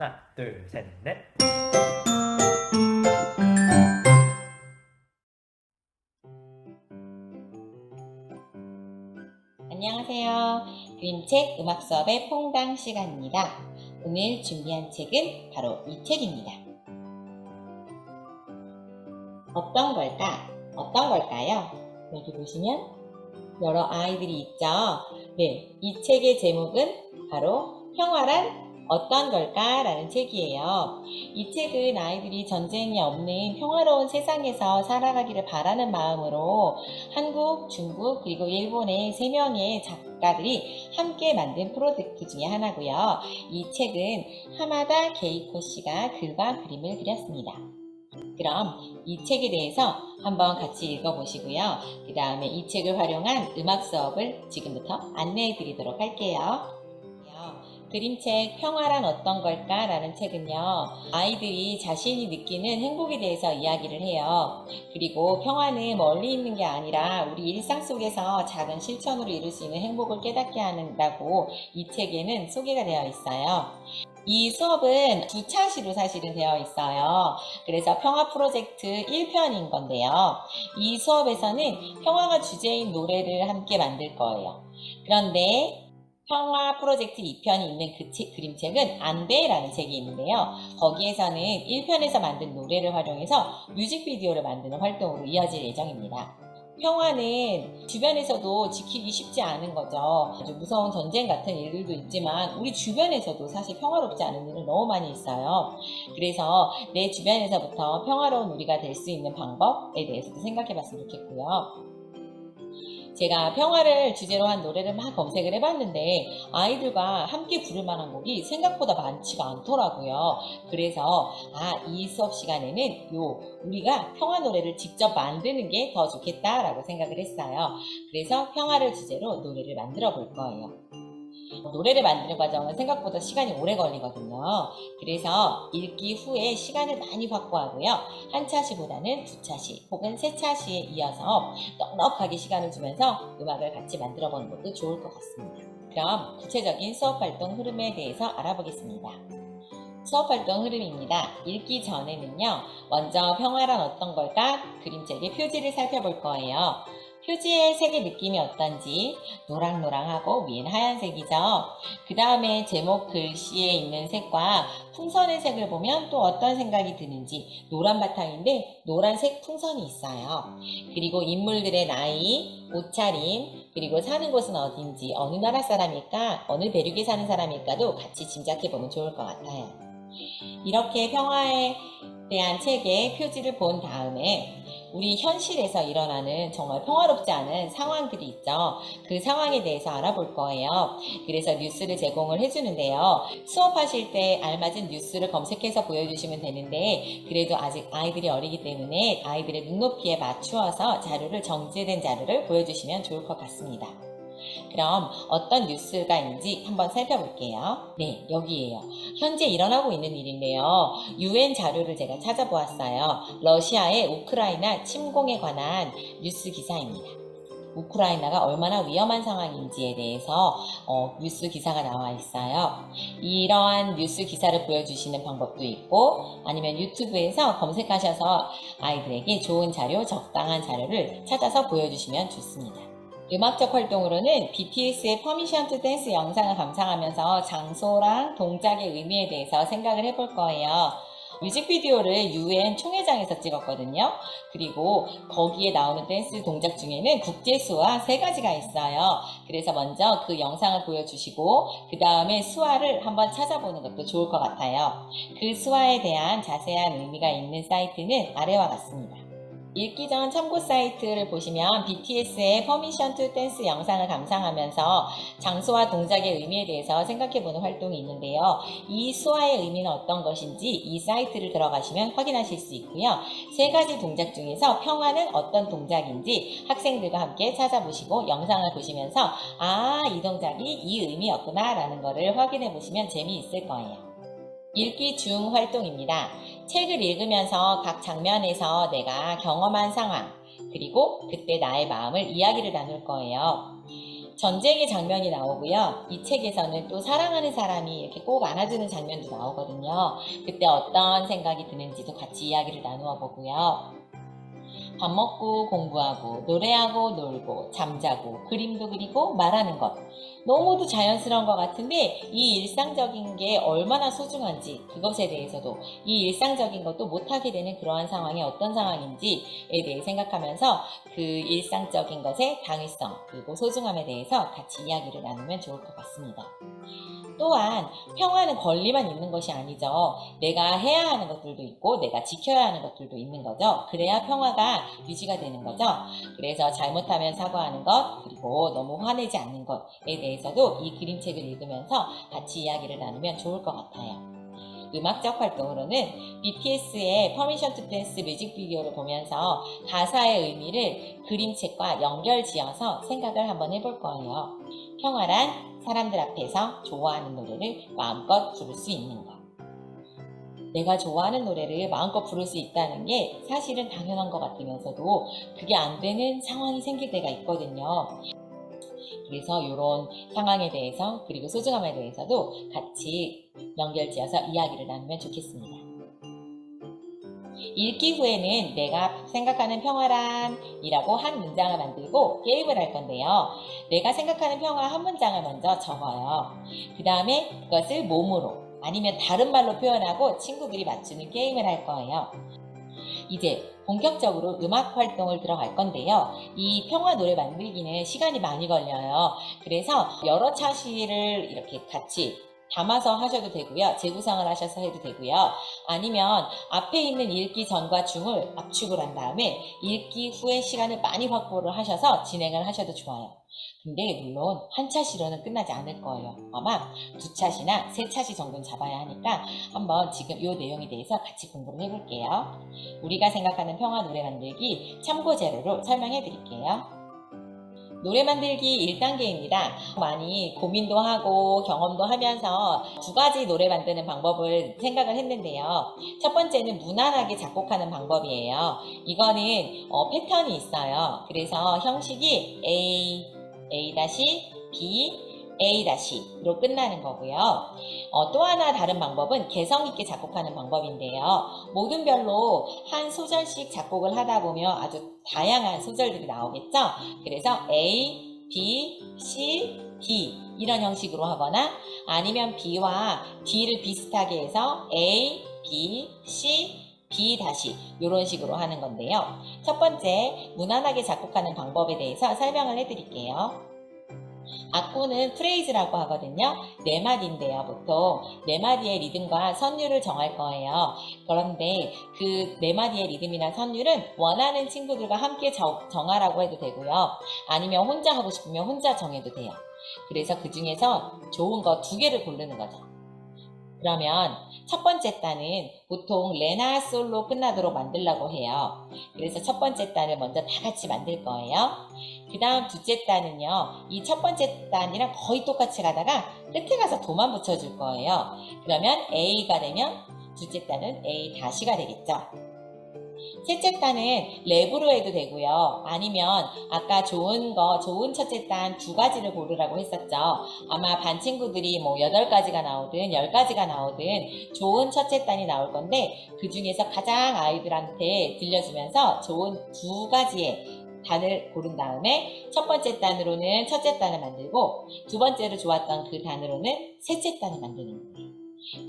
하나, 둘, 셋, 넷. 안녕하세요. 그림책 음악 수업의 퐁당 시간입니다. 오늘 준비한 책은 바로 이 책입니다. 어떤 걸까? 어떤 걸까요? 여기 보시면 여러 아이들이 있죠? 네, 이 책의 제목은 바로 평화란 어떤 걸까? 라는 책이에요. 이 책은 아이들이 전쟁이 없는 평화로운 세상에서 살아가기를 바라는 마음으로 한국, 중국, 그리고 일본의 3명의 작가들이 함께 만든 프로젝트 중에 하나고요. 이 책은 하마다 게이코 씨가 글과 그림을 그렸습니다. 그럼 이 책에 대해서 한번 같이 읽어보시고요. 그 다음에 이 책을 활용한 음악 수업을 지금부터 안내해 드리도록 할게요. 그림책 평화란 어떤 걸까? 라는 책은요, 아이들이 자신이 느끼는 행복에 대해서 이야기를 해요. 그리고 평화는 멀리 있는 게 아니라 우리 일상 속에서 작은 실천으로 이룰 수 있는 행복을 깨닫게 한다고 이 책에는 소개가 되어 있어요. 이 수업은 2차시로 사실은 되어 있어요. 그래서 평화 프로젝트 1편인 건데요. 이 수업에서는 평화가 주제인 노래를 함께 만들 거예요. 그런데 평화 프로젝트 2편이 있는 그림책은 안돼라는 책이 있는데요. 거기에서는 1편에서 만든 노래를 활용해서 뮤직비디오를 만드는 활동으로 이어질 예정입니다. 평화는 주변에서도 지키기 쉽지 않은 거죠. 아주 무서운 전쟁 같은 일들도 있지만 우리 주변에서도 사실 평화롭지 않은 일은 너무 많이 있어요. 그래서 내 주변에서부터 평화로운 우리가 될 수 있는 방법에 대해서도 생각해 봤으면 좋겠고요. 제가 평화를 주제로 한 노래를 막 검색을 해봤는데 아이들과 함께 부를 만한 곡이 생각보다 많지가 않더라고요. 그래서 이 수업 시간에는 우리가 평화 노래를 직접 만드는 게 더 좋겠다라고 생각을 했어요. 그래서 평화를 주제로 노래를 만들어 볼 거예요. 노래를 만드는 과정은 생각보다 시간이 오래 걸리거든요. 그래서 읽기 후에 시간을 많이 확보하고요. 한 차시보다는 2차시 혹은 3차시에 이어서 넉넉하게 시간을 주면서 음악을 같이 만들어 보는 것도 좋을 것 같습니다. 그럼 구체적인 수업 활동 흐름에 대해서 알아보겠습니다. 수업 활동 흐름입니다. 읽기 전에는요, 먼저 평화란 어떤 걸까? 그림책의 표지를 살펴볼 거예요. 표지의 색의 느낌이 어떤지 노랑노랑하고 위엔 하얀색이죠. 그 다음에 제목 글씨에 있는 색과 풍선의 색을 보면 또 어떤 생각이 드는지 노란 바탕인데 노란색 풍선이 있어요. 그리고 인물들의 나이, 옷차림, 그리고 사는 곳은 어딘지 어느 나라 사람일까, 어느 대륙에 사는 사람일까도 같이 짐작해보면 좋을 것 같아요. 이렇게 평화에 대한 책의 표지를 본 다음에 우리 현실에서 일어나는 정말 평화롭지 않은 상황들이 있죠. 그 상황에 대해서 알아볼 거예요. 그래서 뉴스를 제공을 해주는데요. 수업하실 때 알맞은 뉴스를 검색해서 보여주시면 되는데 그래도 아직 아이들이 어리기 때문에 아이들의 눈높이에 맞추어서 정제된 자료를 보여주시면 좋을 것 같습니다. 그럼 어떤 뉴스가 있는지 한번 살펴볼게요. 네, 여기에요. 현재 일어나고 있는 일인데요. UN 자료를 제가 찾아보았어요. 러시아의 우크라이나 침공에 관한 뉴스 기사입니다. 우크라이나가 얼마나 위험한 상황인지에 대해서 뉴스 기사가 나와 있어요. 이러한 뉴스 기사를 보여주시는 방법도 있고 아니면 유튜브에서 검색하셔서 아이들에게 좋은 자료, 적당한 자료를 찾아서 보여주시면 좋습니다. 음악적 활동으로는 BTS의 Permission to Dance 영상을 감상하면서 장소랑 동작의 의미에 대해서 생각을 해볼 거예요. 뮤직비디오를 UN 총회장에서 찍었거든요. 그리고 거기에 나오는 댄스 동작 중에는 국제수와 3가지가 있어요. 그래서 먼저 그 영상을 보여주시고 그 다음에 수화를 한번 찾아보는 것도 좋을 것 같아요. 그 수화에 대한 자세한 의미가 있는 사이트는 아래와 같습니다. 읽기 전 참고 사이트를 보시면 BTS의 Permission to Dance 영상을 감상하면서 장소와 동작의 의미에 대해서 생각해보는 활동이 있는데요. 이 수화의 의미는 어떤 것인지 이 사이트를 들어가시면 확인하실 수 있고요. 3가지 동작 중에서 평화는 어떤 동작인지 학생들과 함께 찾아보시고 영상을 보시면서 이 동작이 이 의미였구나 라는 것을 확인해 보시면 재미있을 거예요. 읽기 중 활동입니다. 책을 읽으면서 각 장면에서 내가 경험한 상황, 그리고 그때 나의 마음을 이야기를 나눌 거예요. 전쟁의 장면이 나오고요. 이 책에서는 또 사랑하는 사람이 이렇게 꼭 안아주는 장면도 나오거든요. 그때 어떤 생각이 드는지도 같이 이야기를 나누어 보고요. 밥 먹고 공부하고 노래하고 놀고 잠자고 그림도 그리고 말하는 것 너무도 자연스러운 것 같은데 이 일상적인 게 얼마나 소중한지 그것에 대해서도 이 일상적인 것도 못하게 되는 그러한 상황이 어떤 상황인지에 대해 생각하면서 그 일상적인 것의 당위성 그리고 소중함에 대해서 같이 이야기를 나누면 좋을 것 같습니다. 또한 평화는 권리만 있는 것이 아니죠. 내가 해야 하는 것들도 있고 내가 지켜야 하는 것들도 있는 거죠. 그래야 평화가 유지가 되는 거죠. 그래서 잘못하면 사과하는 것 그리고 너무 화내지 않는 것에 대해서도 이 그림책을 읽으면서 같이 이야기를 나누면 좋을 것 같아요. 음악적 활동으로는 BTS의 Permission to Dance 뮤직비디오를 보면서 가사의 의미를 그림책과 연결지어서 생각을 한번 해볼 거예요. 평화란 사람들 앞에서 좋아하는 노래를 마음껏 부를 수 있는 것. 내가 좋아하는 노래를 마음껏 부를 수 있다는 게 사실은 당연한 것 같으면서도 그게 안 되는 상황이 생길 때가 있거든요. 그래서 이런 상황에 대해서 그리고 소중함에 대해서도 같이 연결지어서 이야기를 나누면 좋겠습니다. 읽기 후에는 내가 생각하는 평화란이라고 한 문장을 만들고 게임을 할 건데요. 내가 생각하는 평화 한 문장을 먼저 적어요. 그 다음에 그것을 몸으로 아니면 다른 말로 표현하고 친구들이 맞추는 게임을 할 거예요. 이제 본격적으로 음악 활동을 들어갈 건데요. 이 평화 노래 만들기는 시간이 많이 걸려요. 그래서 여러 차시를 이렇게 같이 담아서 하셔도 되고요. 재구성을 하셔서 해도 되고요. 아니면 앞에 있는 읽기 전과 중을 압축을 한 다음에 읽기 후에 시간을 많이 확보를 하셔서 진행을 하셔도 좋아요. 근데 물론 한 차시로는 끝나지 않을 거예요. 아마 두 차시나 세 차시 정도는 잡아야 하니까 한번 지금 이 내용에 대해서 같이 공부를 해볼게요. 우리가 생각하는 평화 노래 만들기 참고 자료로 설명해 드릴게요. 노래 만들기 1단계입니다. 많이 고민도 하고 경험도 하면서 두 가지 노래 만드는 방법을 생각을 했는데요. 첫 번째는 무난하게 작곡하는 방법이에요. 이거는 패턴이 있어요. 그래서 형식이 A, B, A-로 끝나는 거고요. 또 하나 다른 방법은 개성있게 작곡하는 방법인데요. 모든 별로 한 소절씩 작곡을 하다 보면 아주 다양한 소절들이 나오겠죠. 그래서 A, B, C, D 이런 형식으로 하거나 아니면 B와 D를 비슷하게 해서 A, B, C, B 다시 이런 식으로 하는 건데요. 첫 번째 무난하게 작곡하는 방법에 대해서 설명을 해드릴게요. 악보는 프레이즈라고 하거든요. 네 마디인데요. 보통 네 마디의 리듬과 선율을 정할 거예요. 그런데 그 네 마디의 리듬이나 선율은 원하는 친구들과 함께 정하라고 해도 되고요. 아니면 혼자 하고 싶으면 혼자 정해도 돼요. 그래서 그 중에서 좋은 거 두 개를 고르는 거죠. 그러면 첫 번째 단은 보통 레나 솔로 끝나도록 만들려고 해요. 그래서 첫 번째 단을 먼저 다 같이 만들 거예요. 그 다음 둘째 단은요. 이 첫 번째 단이랑 거의 똑같이 가다가 끝에 가서 도만 붙여줄 거예요. 그러면 A가 되면 둘째 단은 A 다시가 되겠죠. 셋째 단은 랩으로 해도 되고요. 아니면 아까 좋은 첫째 단 두 가지를 고르라고 했었죠. 아마 반 친구들이 뭐 8가지가 나오든 10가지가 나오든 좋은 첫째 단이 나올 건데 그 중에서 가장 아이들한테 들려주면서 좋은 두 가지의 단을 고른 다음에 첫 번째 단으로는 첫째 단을 만들고 두 번째로 좋았던 그 단으로는 셋째 단을 만드는 거예요.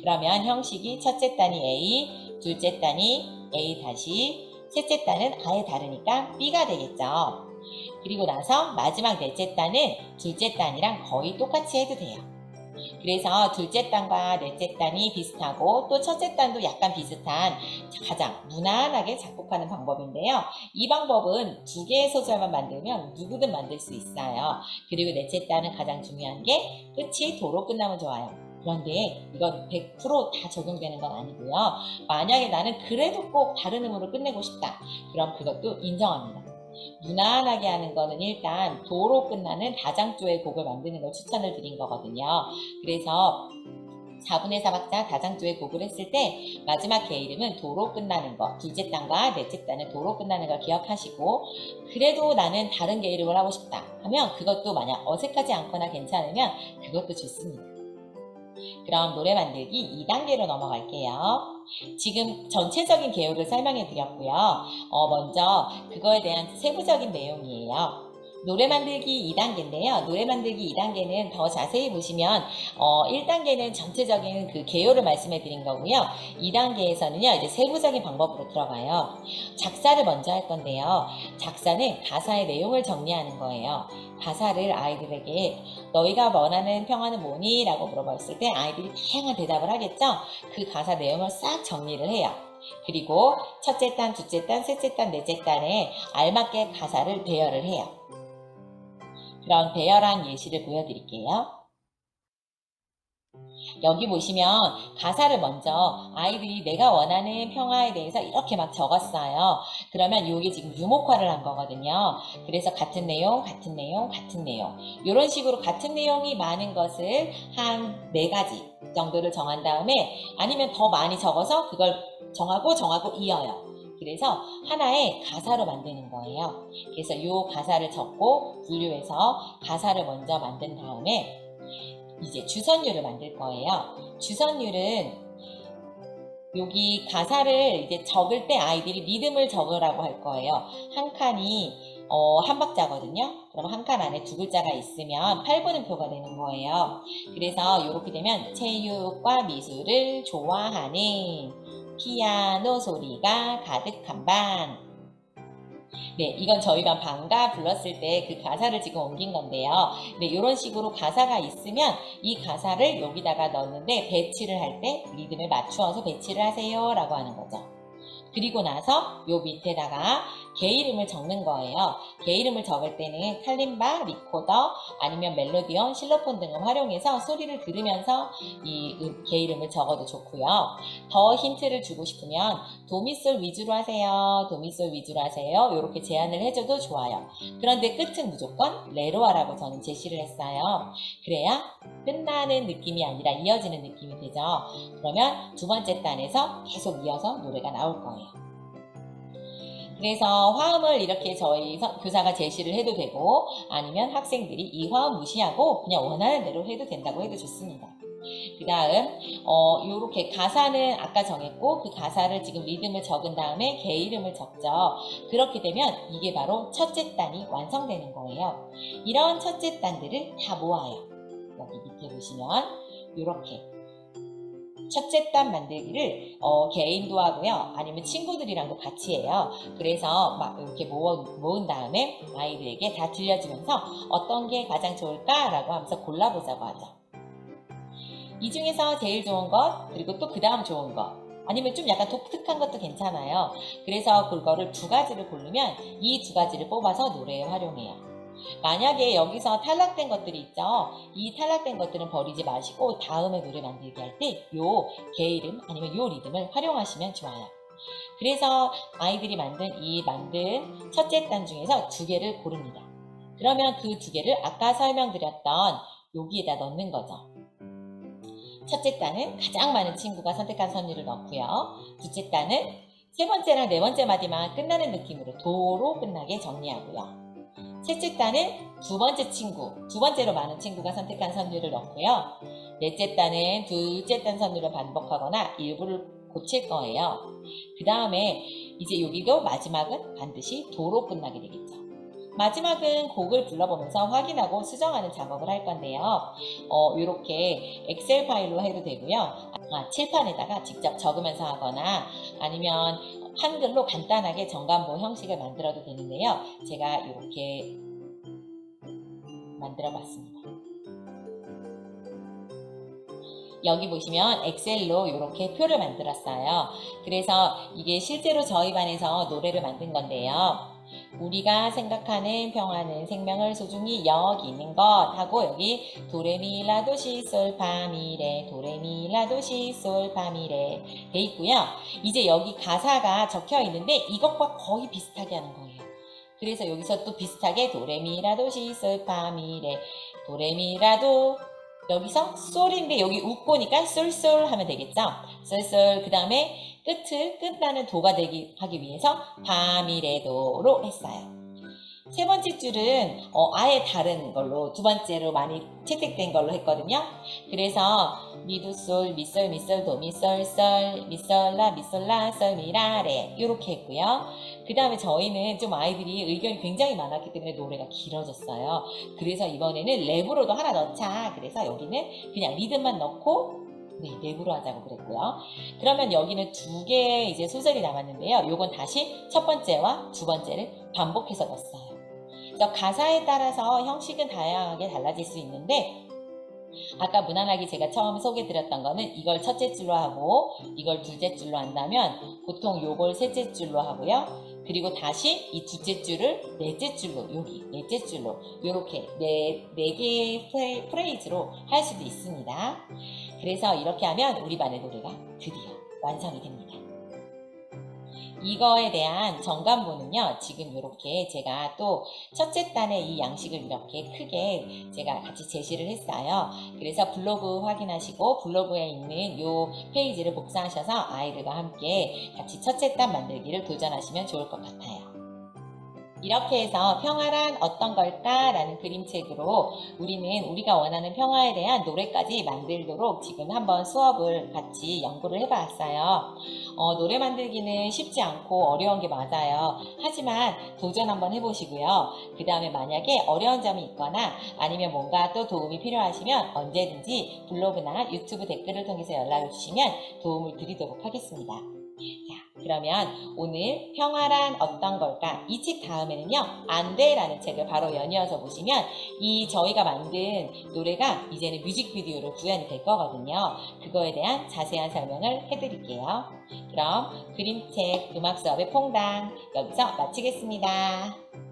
그러면 형식이 첫째 단이 A, 둘째 단이 A 다시, 셋째 단은 아예 다르니까 B가 되겠죠. 그리고 나서 마지막 넷째 단은 둘째 단이랑 거의 똑같이 해도 돼요. 그래서 둘째 단과 넷째 단이 비슷하고 또 첫째 단도 약간 비슷한 가장 무난하게 작곡하는 방법인데요. 이 방법은 두 개의 소절만 만들면 누구든 만들 수 있어요. 그리고 넷째 단은 가장 중요한 게 끝이 도로 끝나면 좋아요. 그런데 이건 100% 다 적용되는 건 아니고요. 만약에 나는 그래도 꼭 다른 음으로 끝내고 싶다. 그럼 그것도 인정합니다. 무난하게 하는 거는 일단 도로 끝나는 다장조의 곡을 만드는 걸 추천을 드린 거거든요. 그래서 4분의 4박자 다장조의 곡을 했을 때 마지막 개 이름은 도로 끝나는 거, 둘째 단과 넷째 단은 도로 끝나는 걸 기억하시고, 그래도 나는 다른 개 이름을 하고 싶다 하면 그것도 만약 어색하지 않거나 괜찮으면 그것도 좋습니다. 그럼 노래 만들기 2단계로 넘어갈게요. 지금 전체적인 개요를 설명해 드렸고요. 먼저 그거에 대한 세부적인 내용이에요. 노래 만들기 2단계인데요. 노래 만들기 2단계는 더 자세히 보시면 1단계는 전체적인 그 개요를 말씀해 드린 거고요. 2단계에서는요. 이제 세부적인 방법으로 들어가요. 작사를 먼저 할 건데요. 작사는 가사의 내용을 정리하는 거예요. 가사를 아이들에게 너희가 원하는 평화는 뭐니? 라고 물어봤을 때 아이들이 다양한 대답을 하겠죠? 그 가사 내용을 싹 정리를 해요. 그리고 첫째 단, 둘째 단, 셋째 단, 넷째 단에 알맞게 가사를 배열을 해요. 그럼 배열한 예시를 보여드릴게요. 여기 보시면 가사를 먼저 아이들이 내가 원하는 평화에 대해서 이렇게 막 적었어요. 그러면 이게 지금 유목화를 한 거거든요. 그래서 같은 내용, 같은 내용, 같은 내용, 이런 식으로 같은 내용이 많은 것을 한 4가지 정도를 정한 다음에, 아니면 더 많이 적어서 그걸 정하고 이어요. 그래서 하나의 가사로 만드는 거예요. 그래서 이 가사를 적고 분류해서 가사를 먼저 만든 다음에 이제 주선율을 만들 거예요. 주선율은 여기 가사를 이제 적을 때 아이들이 리듬을 적으라고 할 거예요. 한 칸이 한 박자거든요. 그럼 한 칸 안에 2글자가 있으면 8분음표가 되는 거예요. 그래서 이렇게 되면 체육과 미술을 좋아하는 피아노 소리가 가득한 반. 네, 이건 저희 반 방가 불렀을 때 그 가사를 지금 옮긴 건데요. 네, 이런 식으로 가사가 있으면 이 가사를 여기다가 넣는데 배치를 할 때 리듬에 맞추어서 배치를 하세요 라고 하는 거죠. 그리고 나서 요 밑에다가 개 이름을 적는 거예요. 개 이름을 적을 때는 칼림바, 리코더, 아니면 멜로디언, 실로폰 등을 활용해서 소리를 들으면서 이 개 이름을 적어도 좋고요. 더 힌트를 주고 싶으면 도미솔 위주로 하세요. 도미솔 위주로 하세요. 이렇게 제안을 해줘도 좋아요. 그런데 끝은 무조건 레로아라고 저는 제시를 했어요. 그래야 끝나는 느낌이 아니라 이어지는 느낌이 되죠. 그러면 두 번째 단에서 계속 이어서 노래가 나올 거예요. 그래서 화음을 이렇게 저희 교사가 제시를 해도 되고, 아니면 학생들이 이 화음 무시하고 그냥 원하는 대로 해도 된다고 해도 좋습니다. 그 다음 이렇게 가사는 아까 정했고, 그 가사를 지금 리듬을 적은 다음에 개 이름을 적죠. 그렇게 되면 이게 바로 첫째 단이 완성되는 거예요. 이런 첫째 단들을 다 모아요. 여기 밑에 보시면 이렇게 첫째 단 만들기를 개인도 하고요. 아니면 친구들이랑도 같이 해요. 그래서 막 이렇게 모은 다음에 아이들에게 다 들려주면서 어떤 게 가장 좋을까라고 하면서 골라보자고 하죠. 이 중에서 제일 좋은 것, 그리고 또 그 다음 좋은 것, 아니면 좀 약간 독특한 것도 괜찮아요. 그래서 그거를 2가지를 고르면 이 2가지를 뽑아서 노래에 활용해요. 만약에 여기서 탈락된 것들이 있죠. 이 탈락된 것들은 버리지 마시고 다음에 노래 만들기 할 때 요 개 이름 아니면 요 리듬을 활용하시면 좋아요. 그래서 아이들이 만든 첫째 단 중에서 2개를 고릅니다. 그러면 그 2개를 아까 설명드렸던 여기에다 넣는 거죠. 첫째 단은 가장 많은 친구가 선택한 선율을 넣고요. 둘째 단은 세 번째랑 네 번째 마디만 끝나는 느낌으로 도로 끝나게 정리하고요. 셋째 단은 두 번째로 많은 친구가 선택한 선율을 넣고요. 넷째 단은 둘째 단 선율을 반복하거나 일부를 고칠 거예요. 그 다음에 이제 여기도 마지막은 반드시 도로 끝나게 되겠죠. 마지막은 곡을 불러보면서 확인하고 수정하는 작업을 할 건데요. 이렇게 엑셀 파일로 해도 되고요. 칠판에다가 직접 적으면서 하거나 아니면 한글로 간단하게 정관보 형식을 만들어도 되는데요. 제가 이렇게 만들어 봤습니다. 여기 보시면 엑셀로 이렇게 표를 만들었어요. 그래서 이게 실제로 저희 반에서 노래를 만든 건데요. 우리가 생각하는 평화는 생명을 소중히 여기는 것 하고 여기 도레미라도시솔파미레 도레미라도시솔파미레 돼 있고요. 이제 여기 가사가 적혀 있는데 이것과 거의 비슷하게 하는 거예요. 그래서 여기서 또 비슷하게 도레미라도시솔파미레 도레미라도 여기서 솔인데 여기 웃고니까 쏠쏠 하면 되겠죠? 쏠쏠. 그 다음에 끝나는 도가 하기 위해서 밤이래도로 했어요. 세 번째 줄은 아예 다른 걸로 두 번째로 많이 채택된 걸로 했거든요. 그래서 미도솔, 미솔, 미솔, 도, 미솔, 썰, 미솔라, 미솔라, 썰, 미라레 이렇게 했고요. 그 다음에 저희는 좀 아이들이 의견이 굉장히 많았기 때문에 노래가 길어졌어요. 그래서 이번에는 랩으로도 하나 넣자. 그래서 여기는 그냥 리듬만 넣고 네, 랩으로 하자고 그랬고요. 그러면 여기는 두 개의 이제 소절이 남았는데요. 요건 다시 첫 번째와 두 번째를 반복해서 넣었어요. 그래서 가사에 따라서 형식은 다양하게 달라질 수 있는데 아까 무난하게 제가 처음 소개드렸던 거는 이걸 첫째 줄로 하고 이걸 둘째 줄로 한다면 보통 요걸 셋째 줄로 하고요. 그리고 다시 이 둘째 줄을 넷째 줄로 여기 넷째 줄로 요렇게 네 개의 프레이즈로 할 수도 있습니다. 그래서 이렇게 하면 우리 반의 노래가 드디어 완성이 됩니다. 이거에 대한 정감보는요, 지금 이렇게 제가 또 첫째 단의 이 양식을 이렇게 크게 제가 같이 제시를 했어요. 그래서 블로그 확인하시고 블로그에 있는 이 페이지를 복사하셔서 아이들과 함께 같이 첫째 단 만들기를 도전하시면 좋을 것 같아요. 이렇게 해서 평화란 어떤 걸까? 라는 그림책으로 우리는 우리가 원하는 평화에 대한 노래까지 만들도록 지금 한번 수업을 같이 연구를 해봤어요. 노래 만들기는 쉽지 않고 어려운 게 맞아요. 하지만 도전 한번 해보시고요. 그 다음에 만약에 어려운 점이 있거나 아니면 뭔가 또 도움이 필요하시면 언제든지 블로그나 유튜브 댓글을 통해서 연락을 주시면 도움을 드리도록 하겠습니다. 자, 그러면 오늘 평화란 어떤 걸까? 이 책 다음에는요, 안 돼라는 책을 바로 연이어서 보시면 이 저희가 만든 노래가 이제는 뮤직비디오로 구현이 될 거거든요. 그거에 대한 자세한 설명을 해드릴게요. 그럼 그림책 음악 수업의 퐁당 여기서 마치겠습니다.